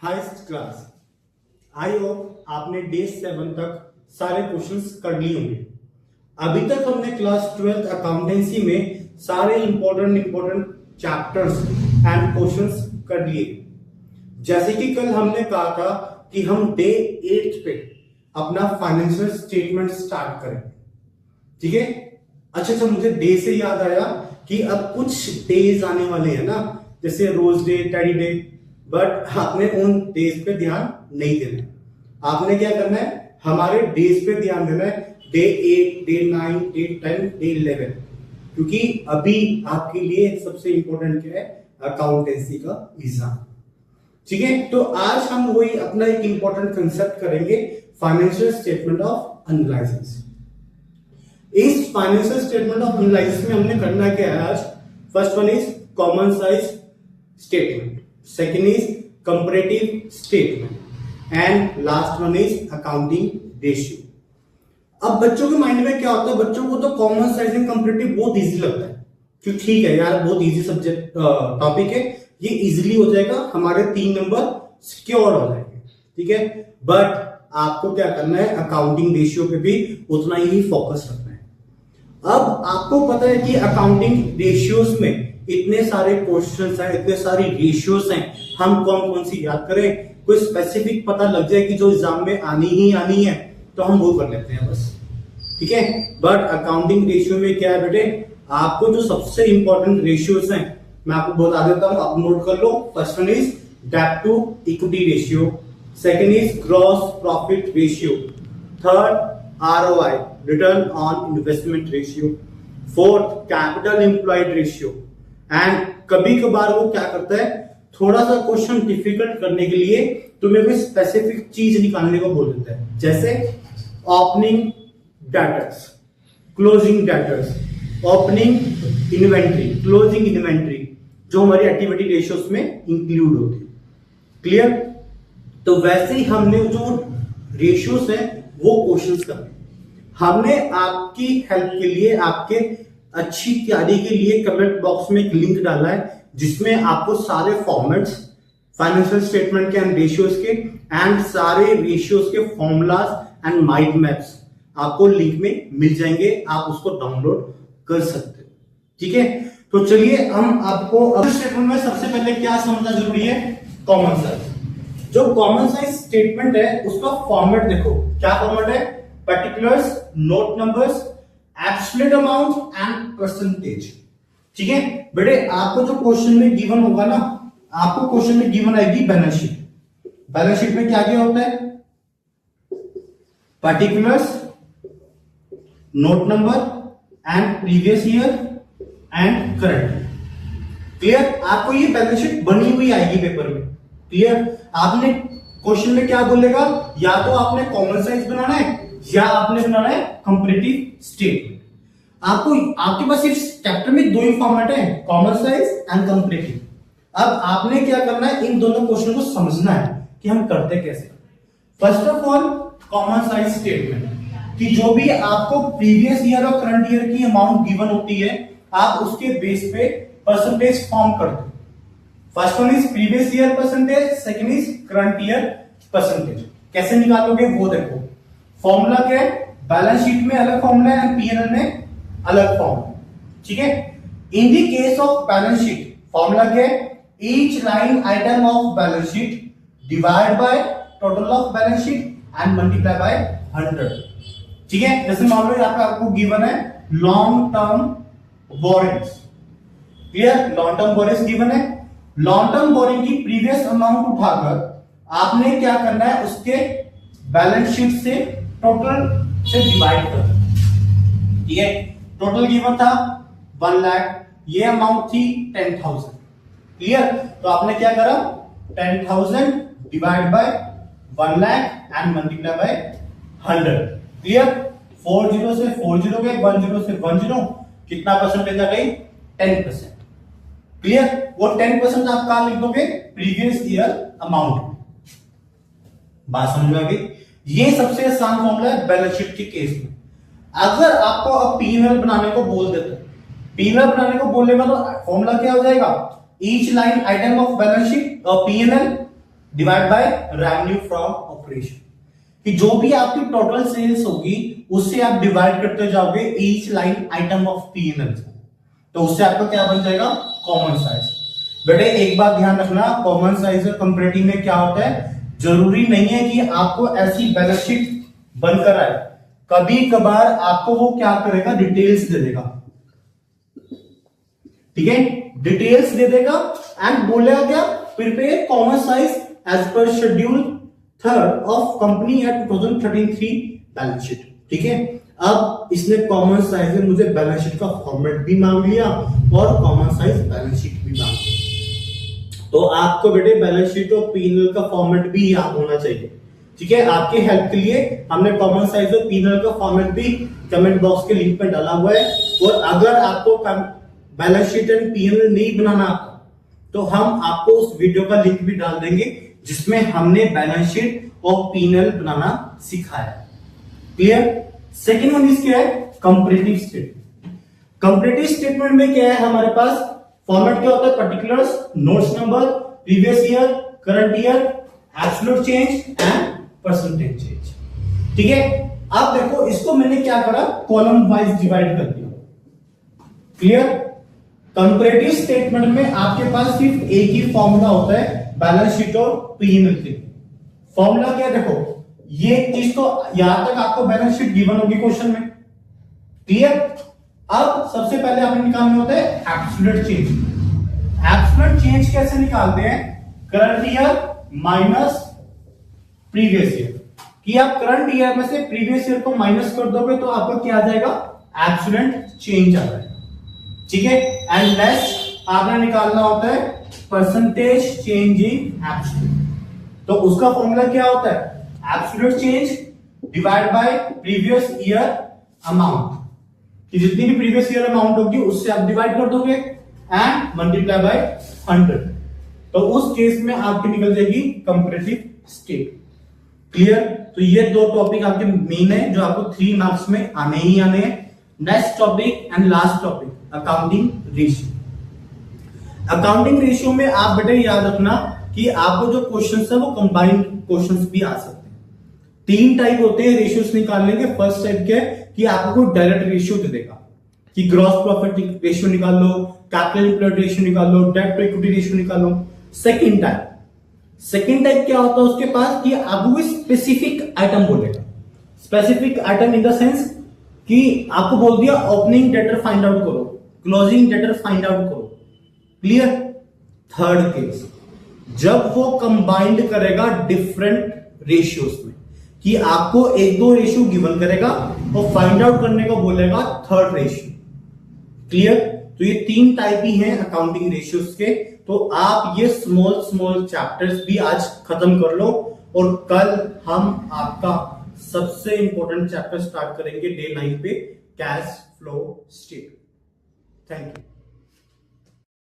Highest class. I hope आपने day 7 तक सारे क्वेश्चंस कर लिए होंगे। अभी तक हमने क्लास 12 अकाउंटेंसी में सारे इंपॉर्टेंट चैप्टर्स एंड क्वेश्चंस कर लिए। जैसे कि कल हमने कहा था कि हम डे 8 पे अपना फाइनेंशियल स्टेटमेंट स्टार्ट करें, ठीक है। अच्छा, मुझे डे से याद आया कि अब कुछ डेज आने वाले हैं ना, जैसे rose day, teddy day, but आपने उन डेज पे ध्यान नहीं देना है। आपने क्या करना है, हमारे डेज पे ध्यान देना है, डे 8, डे 9, डे 10, डे 11, क्योंकि अभी आपके लिए सबसे इंपॉर्टेंट क्या है, अकाउंटेंसी का एग्जाम, ठीक है। तो आज हम वही अपना एक इंपॉर्टेंट कंसेप्ट करेंगे, फाइनेंशियल स्टेटमेंट ऑफ एनालिसिस। इस फाइनेंशियल स्टेटमेंट ऑफ एनालिसिस में हमने करना क्या है आज। First one is common size statement, second is comparative statement and last one is accounting ratio. अब बच्चों के माइंड में क्या होता है, बच्चों को तो कॉमन साइज एंड कंपैरेटिव बहुत इजी लगता है कि ठीक है यार, बहुत इजी सब्जेक्ट टॉपिक है, ये इजीली हो जाएगा, हमारे 3 नंबर सिक्योर हो जाएंगे, ठीक है। बट आपको क्या करना है, अकाउंटिंग रेशियो पे भी उतना ही फोकस रखना है। अब आपको पता है कि अकाउंटिंग रेशियोज में इतने सारे क्वेश्चंस हैं, इतने सारी रेशियोज हैं, हम कौन कौन सी याद करें। कोई स्पेसिफिक पता लग जाए कि जो एग्जाम में आनी ही है तो हम वो कर लेते हैं बस, ठीक है। बट अकाउंटिंग रेशियो में क्या है बेटे, आपको जो सबसे इंपॉर्टेंट रेशियोज हैं मैं आपको बता देता हूं, आप नोट कर लो। फर्स्ट वन इज डेब्ट to equity ratio, second is gross profit ratio, third ROI return on investment ratio, fourth capital employed ratio. And कभी कभार वो क्या करता है, थोड़ा सा क्वेश्चन डिफिकल्ट करने के लिए तुम्हें कोई स्पेसिफिक चीज निकालने को बोल देता है, जैसे opening debtors, closing debtors, opening inventory, closing inventory, जो हमारी एक्टिविटी रेशियोज में इंक्लूड होती है। क्लियर? तो वैसे ही हमने जो रेशियोज है वो क्वेश्चंस करने, हमने आपकी हेल्प के लिए, आपके अच्छी तैयारी के लिए कमेंट बॉक्स में एक लिंक डाला है जिसमें आपको सारे फॉर्मेट्स फाइनेंशियल स्टेटमेंट के एंड रेशियोज के एंड सारे रेशियोज के फॉर्मूलाज एंड माइंड मैप्स आपको लिंक में मिल जाएंगे, आप उसको डाउनलोड कर सकते हो, ठीक है। तो चलिए हम आपको अब स्टेटमेंट में सबसे पहले क्या समझना जरूरी है, कॉमन साइज। जो कॉमन साइज स्टेटमेंट है उसका फॉर्मेट देखो, क्या फॉर्मेट है, particulars, note numbers, absolute amount and percentage, ठीक है। बेटे आपको जो क्वेश्चन में गिवन होगा ना, आपको क्वेश्चन में गिवन आएगी बैलेंस शीट। बैलेंस शीट में क्या क्या होता है, particulars, note number and previous year and current. Clear? आपको ये बैलेंस शीट बनी हुई आएगी पेपर में। क्लियर? आपने क्वेश्चन में क्या बोलेगा, या तो आपने कॉमन साइज बनाना है या आपने बनाना है कंपैरेटिव स्टेटमेंट। आपको आपके पास इस चैप्टर में 2 ही फॉर्मेट है, कॉमन साइज एंड कंपैरेटिव। अब आपने क्या करना है, इन दोनों क्वेश्चन को समझना है कि हम करते कैसे। First of all common size statement कि जो भी आपको प्रीवियस ईयर और करंट ईयर की अमाउंट गिवन होती है, आप उसके बेस पे परसेंटेज फॉर्म कर दो। First one is previous year percentage, second is current year percentage. कैसे निकालोगे वो देखो। फॉर्मूला क्या है, बैलेंस शीट में अलग फॉर्मूला है एंड P&L में अलग फॉर्मूला, ठीक है। In the case of balance sheet formula क्या है, each line item of balance sheet divide by total of balance sheet and multiply by 100, ठीक है। जैसे मान लो यहाँ पे आपको गिवन है long term borrowings. Clear? Long term borrowings given है। लॉन्ग टर्म बोरिंग की प्रीवियस अमाउंट उठाकर आपने क्या करना है, उसके बैलेंस शीट से टोटल से डिवाइड कर, ठीक है। टोटल गिवन था 1 लाख, ये अमाउंट थी 10,000। क्लियर? तो आपने क्या करा, 10,000 divide by 1 lakh and multiply by 100। Clear? 40 से 40 गए, 10 से 10, कितना परसेंटेज आ गई, 10%। क्लियर? वो 10% आप कहां लिख दोगे, प्रीवियस ईयर अमाउंट। बात समझ में आ गई? ये सबसे आसान फॉर्मूला है बैलेंस शीट के केस में। अगर आपको अब P&L बनाने को बोल देते, P&L बनाने को बोलेगा तो फॉर्मूला क्या हो जाएगा, each line item of balance sheet P&L divide by revenue from operation, कि जो भी आपकी टोटल सेल्स होगी उससे आप डिवाइड करते जाओगे each line item of P&L, तो उससे आपका क्या बन जाएगा, कॉमन साइज। बेटे एक बात ध्यान रखना, कॉमन साइज और कंपैरेटिव में क्या होता है, जरूरी नहीं है कि आपको ऐसी बैलेंस शीट बनकर आए, कभी कभार आपको वो क्या करेगा, डिटेल्स दे देगा, ठीक है, डिटेल्स दे देगा एंड बोलेगा क्या, प्रिपेयर कॉमन साइज एज पर schedule 3rd of company at 2013 balance sheet, ठीक है। अब इसने कॉमन साइज में मुझे बैलेंस शीट का फॉर्मेट भी मांग लिया और कॉमन साइज बैलेंस शीट भी मांग लिया, तो आपको बेटे बैलेंस शीट और P&L का फॉर्मेट भी याद होना चाहिए, ठीक है। आपके हेल्प के लिए हमने कॉमन साइज और P&L का फॉर्मेट भी कमेंट बॉक्स के लिंक पे डाला हुआ है, और अगर आपको बैलेंस शीट एंड P&L नहीं बनाना तो हम आपको उस वीडियो का लिंक भी डाल देंगे जिसमें हमने बैलेंस शीट और P&L बनाना सिखाया, क्लियर। सेकेंड वन इज क्या है, कंपैरेटिव स्टेटमेंट। कंपैरेटिव स्टेटमेंट में क्या है, हमारे पास फॉर्मेट क्या होता है, particulars, notes number, previous year, current year, absolute change and percentage change, ठीक है। अब देखो इसको मैंने क्या करा, कॉलम वाइज डिवाइड कर दिया, क्लियर। कंपैरेटिव स्टेटमेंट में आपके पास सिर्फ एक ही फॉर्मूला होता है बैलेंस शीट और P&L के, फॉर्मूला क्या, देखो ये चीज तो यहां तक आपको बैलेंस शीट गिवन होगी क्वेश्चन में, क्लियर। अब सबसे पहले आपने निकालने होता है एब्सोल्यूट चेंज। एब्सोल्यूट चेंज कैसे निकालते हैं, current year minus previous year, कि आप करंट ईयर में से प्रीवियस ईयर को माइनस कर दोगे तो आपका क्या आ जाएगा, एब्सोल्यूट चेंज आ जाएगा, ठीक है। एंड नेक्स्ट आपने निकालना होता है परसेंटेज चेंज इन एब्सोल्यूट, तो उसका फॉर्मूला क्या होता है, absolute change divide by previous year amount, कि जितनी भी प्रीवियस ईयर अमाउंट होगी उससे आप डिवाइड कर दोगे एंड मल्टीप्लाई बाय 100, तो उस केस में आपकी निकल जाएगी कंपैरेटिव स्टेट, क्लियर। तो ये दो टॉपिक आपके मेन है जो आपको 3 मार्क्स में आने ही आने हैं। Next topic and last topic, accounting ratio. Accounting ratio में आप बेटे याद रखना कि आपको जो क्वेश्चंस है वो कंबाइंड क्वेश्चंस भी आ सकते हैं। 3 टाइप होते हैं रेशियोस निकालने के। फर्स्ट टाइप क्या है कि आपको डायरेक्ट रेशियो दे देगा कि ग्रॉस प्रॉफिट रेशियो निकाल लो, कैपिटल एम्प्लॉयड रेशियो निकाल लो, डेट टू इक्विटी रेशियो निकाल लो। सेकंड टाइप क्या होता है उसके पास कि आपको स्पेसिफिक आइटम बोलेगा। Specific item in the sense कि आपको बोल दिया ओपनिंग डेटर फाइंड आउट करो, क्लोजिंग डेटर फाइंड आउट करो, क्लियर। थर्ड केस जब वो कंबाइंड करेगा डिफरेंट रेशियोज में, कि आपको 1-2 रेशियो गिवन करेगा और फाइंड आउट करने को बोलेगा थर्ड रेशियो, क्लियर। तो ये 3 टाइप ही हैं अकाउंटिंग रेशियोज के। तो आप ये स्मॉल चैप्टर्स भी आज खत्म कर लो और कल हम आपका सबसे इंपॉर्टेंट चैप्टर स्टार्ट करेंगे डे 9 पे, cash flow statement. Thank you.